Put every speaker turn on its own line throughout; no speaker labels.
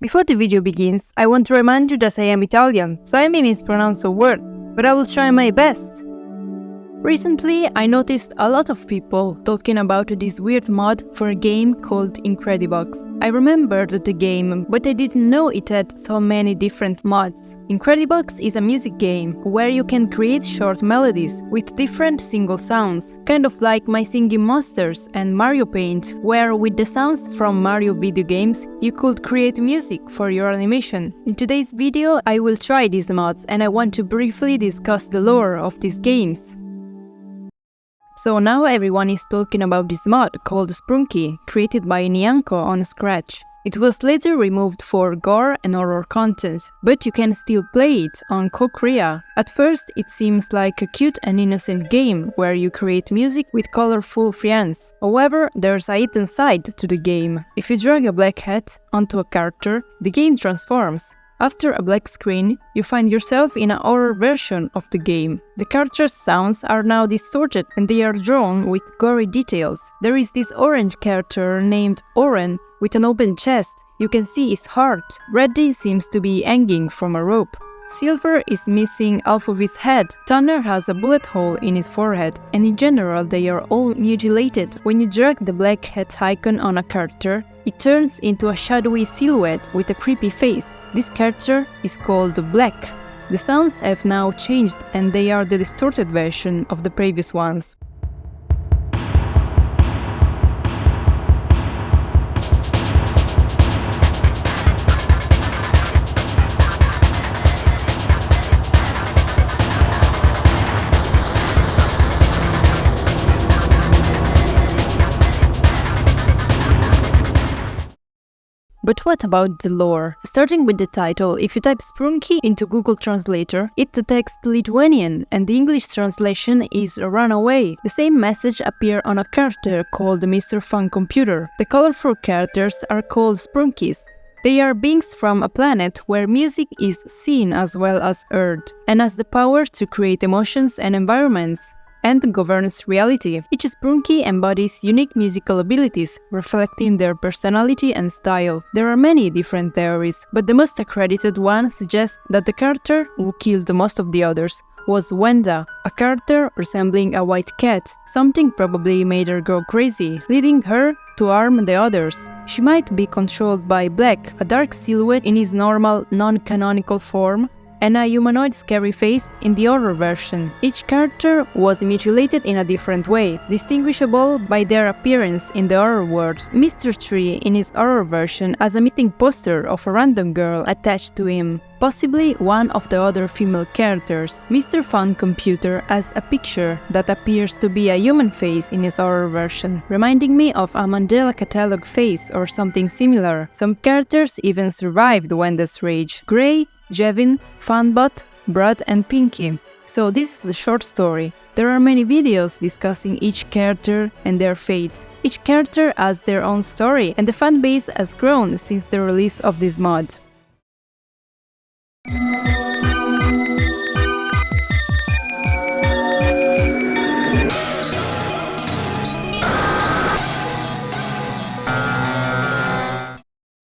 Before the video begins, I want to remind you that I am Italian, so I may mispronounce some words, but I will try my best. Recently, I noticed a lot of people talking about this weird mod for a game called Incredibox. I remembered the game, but I didn't know it had so many different mods. Incredibox is a music game where you can create short melodies with different single sounds, kind of like My Singing Monsters and Mario Paint, where with the sounds from Mario video games, you could create music for your animation. In today's video, I will try these mods and I want to briefly discuss the lore of these games. So now everyone is talking about this mod called Sprunki, created by Nyanko on Scratch. It was later removed for gore and horror content, but you can still play it on Korea. At first it seems like a cute and innocent game where you create music with colorful friends. However, there's a hidden side to the game. If you drag a black hat onto a character, the game transforms. After a black screen, you find yourself in a horror version of the game. The characters' sounds are now distorted and they are drawn with gory details. There is this orange character named Orin with an open chest. You can see his heart. Reddy seems to be hanging from a rope. Silver is missing half of his head. Tanner has a bullet hole in his forehead, and in general they are all mutilated. When you drag the black hat icon on a character, it turns into a shadowy silhouette with a creepy face. This character is called Black. The sounds have now changed and they are the distorted version of the previous ones. But what about the lore? Starting with the title, if you type Sprunki into Google Translator, it detects Lithuanian and the English translation is run away. The same message appears on a character called Mr. Fun Computer. The colorful characters are called Sprunkis. They are beings from a planet where music is seen as well as heard, and has the power to create emotions and environments, and governs reality. Each Sprunki embodies unique musical abilities, reflecting their personality and style. There are many different theories, but the most accredited one suggests that the character who killed most of the others was Wenda, a character resembling a white cat. Something probably made her go crazy, leading her to harm the others. She might be controlled by Black, a dark silhouette in his normal, non-canonical form, and a humanoid scary face in the horror version. Each character was mutilated in a different way, distinguishable by their appearance in the horror world. Mr. Tree in his horror version has a missing poster of a random girl attached to him, possibly one of the other female characters. Mr. Fun Computer has a picture that appears to be a human face in his horror version, reminding me of a Mandela catalog face or something similar. Some characters even survived Wenda's rage. Gray, Jevin, Funbot, Brad and Pinky. So this is the short story. There are many videos discussing each character and their fate. Each character has their own story and the fanbase has grown since the release of this mod.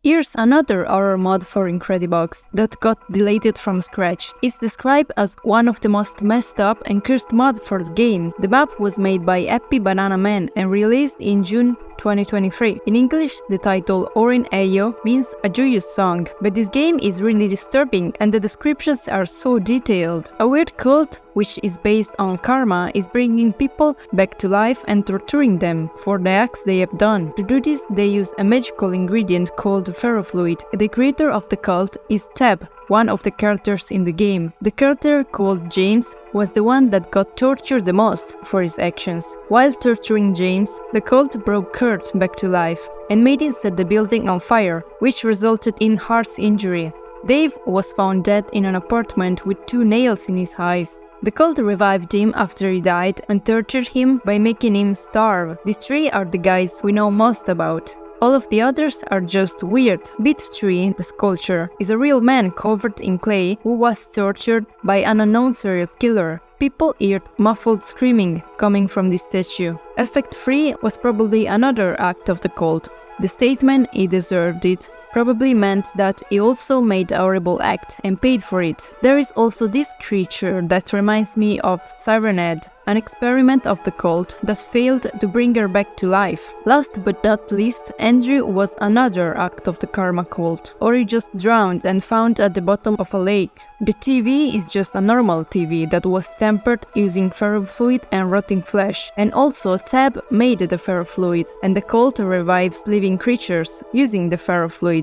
Here's another horror mod for Incredibox that got deleted from Scratch. It's described as one of the most messed up and cursed mod for the game. The map was made by Happy Banana Man and released in June 2023. In English, the title Orin Ayo means a joyous song, but this game is really disturbing and the descriptions are so detailed. A weird cult, which is based on karma, is bringing people back to life and torturing them for the acts they have done. To do this, they use a magical ingredient called ferrofluid. The creator of the cult is Tab, one of the characters in the game. The character called James was the one that got tortured the most for his actions. While torturing James, the cult brought Kurt back to life and made him set the building on fire, which resulted in heart injury. Dave was found dead in an apartment with 2 nails in his eyes. The cult revived him after he died and tortured him by making him starve. These 3 are the guys we know most about. All of the others are just weird. Beat Tree, the sculpture, is a real man covered in clay who was tortured by an unknown serial killer. People heard muffled screaming coming from this statue. Effect 3 was probably another act of the cult. The statement "he deserved it" probably meant that he also made a horrible act and paid for it. There is also this creature that reminds me of Sirenhead, an experiment of the cult that failed to bring her back to life. Last but not least, Andrew was another act of the karma cult, or he just drowned and found at the bottom of a lake. The TV is just a normal TV that was tempered using ferrofluid and rotting flesh, and also Tab made the ferrofluid, and the cult revives living creatures using the ferrofluid.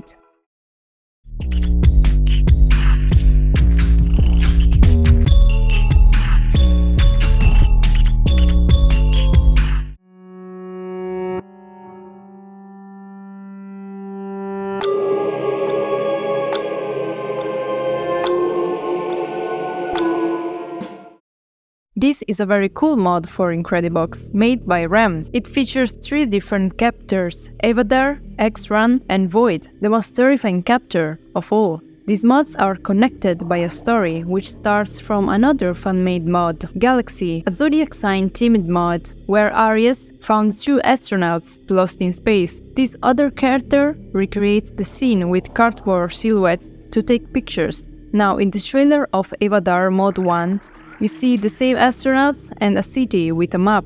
This is a very cool mod for Incredibox, made by RAM. It features 3 different captors: Evadare, X-Run, and Void, the most terrifying captor of all. These mods are connected by a story, which starts from another fan-made mod, Galaxy, a zodiac sign-themed mod, where Aries found 2 astronauts lost in space. This other character recreates the scene with cardboard silhouettes to take pictures. Now, in the trailer of Evadare Mod 1, you see the same astronauts and a city with a map.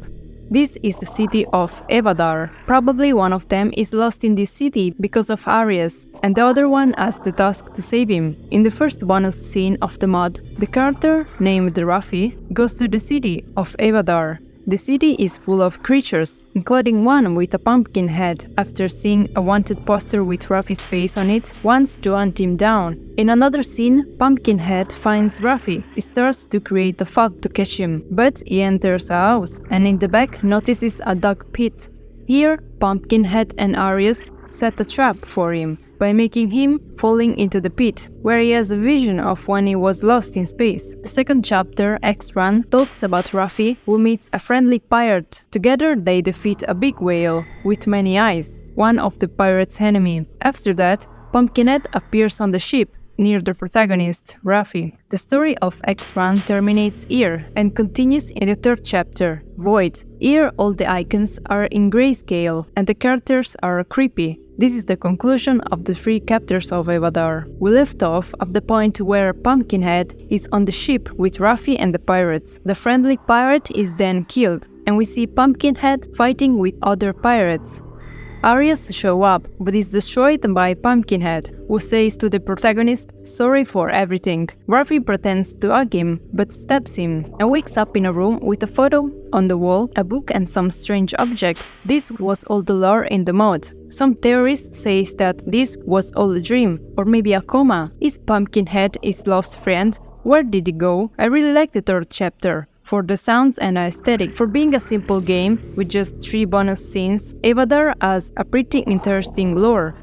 This is the city of Evadare. Probably one of them is lost in this city because of Aries, and the other one has the task to save him. In the first bonus scene of the mod, the character, named Rafi, goes to the city of Evadare. The city is full of creatures, including one with a pumpkin head. After seeing a wanted poster with Rafi's face on it, wants to hunt him down. In another scene, Pumpkinhead finds Rafi. He starts to create a fog to catch him, but he enters a house and in the back notices a dog pit. Here, Pumpkinhead and Aries set a trap for him by making him falling into the pit, where he has a vision of when he was lost in space. The second chapter, X-Run, talks about Rafi, who meets a friendly pirate. Together they defeat a big whale with many eyes, one of the pirate's enemy. After that, Pumpkinhead appears on the ship near the protagonist, Rafi. The story of X-Run terminates here and continues in the third chapter, Void. Here all the icons are in grayscale and the characters are creepy. This is the conclusion of the 3 chapters of Evadare. We left off at the point where Pumpkinhead is on the ship with Rafi and the pirates. The friendly pirate is then killed, and we see Pumpkinhead fighting with other pirates. Aries shows up, but is destroyed by Pumpkinhead, who says to the protagonist, "Sorry for everything." Rafi pretends to hug him, but stabs him, and wakes up in a room with a photo on the wall, a book and some strange objects. This was all the lore in the mod. Some theorists say that this was all a dream, or maybe a coma. Is Pumpkinhead his lost friend? Where did he go? I really like the third chapter. For the sounds and aesthetic. For being a simple game with just 3 bonus scenes, Evadare has a pretty interesting lore.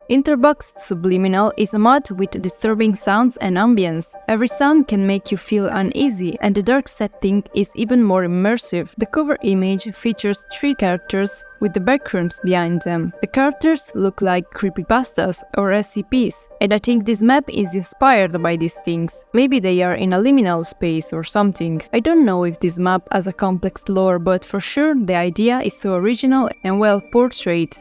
Incredibox Subliminal is a mod with disturbing sounds and ambience. Every sound can make you feel uneasy, and the dark setting is even more immersive. The cover image features 3 characters with the backgrounds behind them. The characters look like creepypastas or SCPs, and I think this map is inspired by these things. Maybe they are in a liminal space or something. I don't know if this map has a complex lore, but for sure the idea is so original and well portrayed.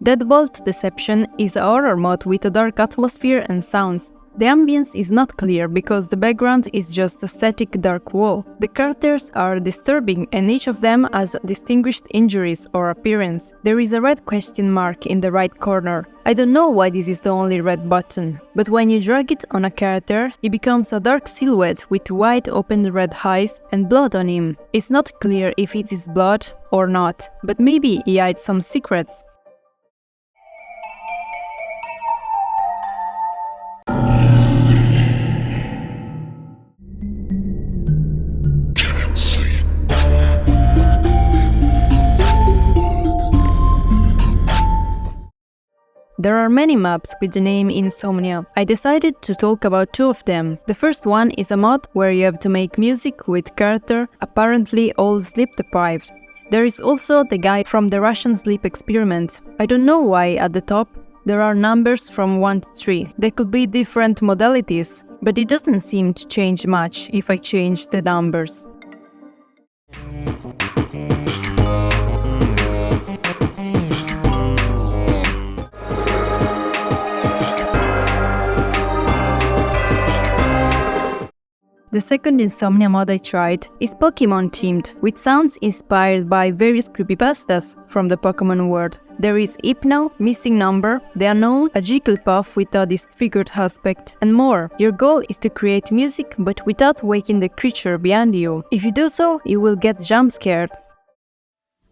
Deadbolt Deception is a horror mod with a dark atmosphere and sounds. The ambience is not clear because the background is just a static dark wall. The characters are disturbing and each of them has distinguished injuries or appearance. There is a red question mark in the right corner. I don't know why this is the only red button, but when you drag it on a character, he becomes a dark silhouette with wide open red eyes and blood on him. It's not clear if it is blood or not, but maybe he hides some secrets. There are many maps with the name Insomnia. I decided to talk about 2 of them. The first one is a mod where you have to make music with character apparently all sleep deprived. There is also the guy from the Russian sleep experiment. I don't know why at the top there are numbers from 1 to 3. They could be different modalities, but it doesn't seem to change much if I change the numbers. The second Insomnia mod I tried is Pokemon themed, with sounds inspired by various creepypastas from the Pokemon world. There is Hypno, Missing Number, The Unknown, a Jigglypuff with a disfigured aspect, and more. Your goal is to create music but without waking the creature behind you. If you do so, you will get jump scared.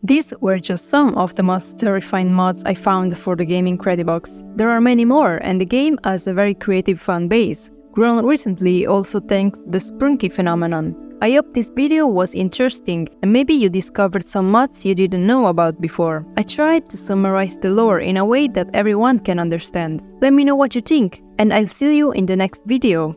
These were just some of the most terrifying mods I found for the game Incredibox. There are many more, and the game has a very creative fan base, grown recently also thanks to the Sprunki phenomenon. I hope this video was interesting and maybe you discovered some mods you didn't know about before. I tried to summarize the lore in a way that everyone can understand. Let me know what you think, and I'll see you in the next video.